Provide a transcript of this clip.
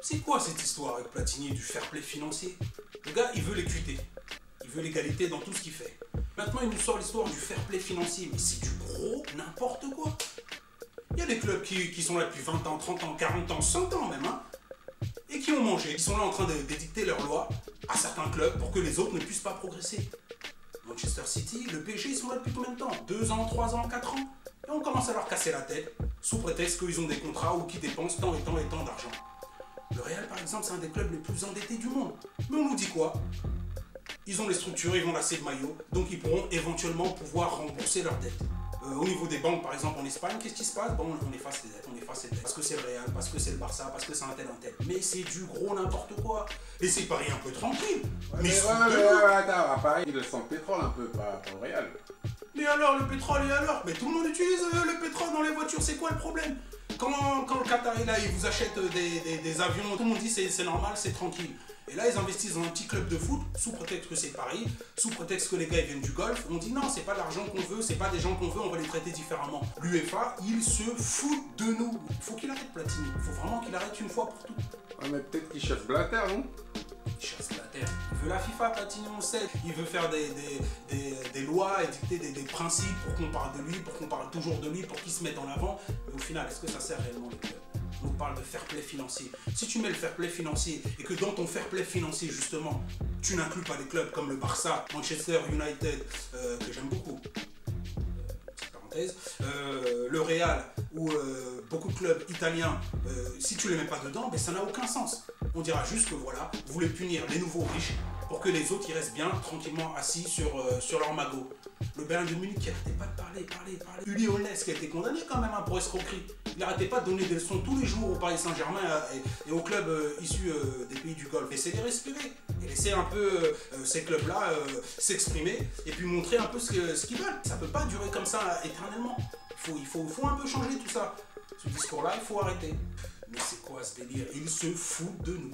C'est quoi cette histoire avec Platini du fair play financier? Le gars, il veut l'équité. Il veut l'égalité dans tout ce qu'il fait. Maintenant, il nous sort l'histoire du fair play financier. Mais c'est du gros n'importe quoi. Il y a des clubs qui sont là depuis 20 ans, 30 ans, 40 ans, 100 ans même, hein, et qui ont mangé. Ils sont là en train d'édicter leurs lois à certains clubs pour que les autres ne puissent pas progresser. Manchester City, le PSG, ils sont là depuis combien de temps? 2 ans, 3 ans, 4 ans? Et on commence à leur casser la tête sous prétexte qu'ils ont des contrats ou qu'ils dépensent tant et tant et tant d'argent. Le Real, par exemple, c'est un des clubs les plus endettés du monde. Mais on nous dit quoi? Ils ont les structures, ils vont lasser le maillot, donc ils pourront éventuellement pouvoir rembourser leurs dettes. Au niveau des banques, par exemple, en Espagne, qu'est-ce qui se passe? Bon, on efface les dettes, parce que c'est le Real, parce que c'est le Barça, parce que c'est un tel. Mais c'est du gros n'importe quoi. Laissez Paris un peu tranquille. Ouais, mais attends, à Paris, ils sont le pétrole un peu, pas le Real. Mais alors, le pétrole, et alors? Mais tout le monde utilise le pétrole dans les voitures, c'est quoi le problème? Quand le Qatar est là, il vous achète des avions, tout le monde dit c'est normal, c'est tranquille. Et là, ils investissent dans un petit club de foot, sous prétexte que c'est Paris, sous prétexte que les gars ils viennent du Golfe. On dit non, c'est pas l'argent qu'on veut, c'est pas des gens qu'on veut, on va les traiter différemment. L'UEFA, il se fout de nous. Il faut qu'il arrête Platini, il faut vraiment qu'il arrête une fois pour toutes. Ouais, mais peut-être qu'il chasse Blatter, non? Il chasse Blatter. Il veut la FIFA, Platini, on le sait. Il veut faire des lois, édicter des principes pour qu'on parle de lui, pour qu'on parle toujours de lui, pour qu'il se mette en avant. Mais au final, est-ce que ça sert réellement les clubs? On parle de fair play financier. Si tu mets le fair play financier et que dans ton fair play financier, justement, tu n'inclus pas des clubs comme le Barça, Manchester United, que j'aime beaucoup, petite parenthèse, le Real ou beaucoup de clubs italiens, si tu les mets pas dedans, ben, ça n'a aucun sens. On dira juste que voilà, vous voulez punir les nouveaux riches pour que les autres ils restent bien tranquillement assis sur leur magot. Le Bayern de Munich qui arrêtait pas de parler. Uli Hoeneß qui a été condamné quand même pour escroquerie. Il n'arrêtait pas de donner des leçons tous les jours au Paris Saint-Germain et aux clubs issus des pays du Golfe. Laissez-les respirer et laissez un peu ces clubs-là s'exprimer et puis montrer un peu ce qu'ils veulent. Ça peut pas durer comme ça éternellement. Il faut un peu changer tout ça. Ce discours-là, il faut arrêter. Mais c'est quoi ce délire? Ils se foutent de nous.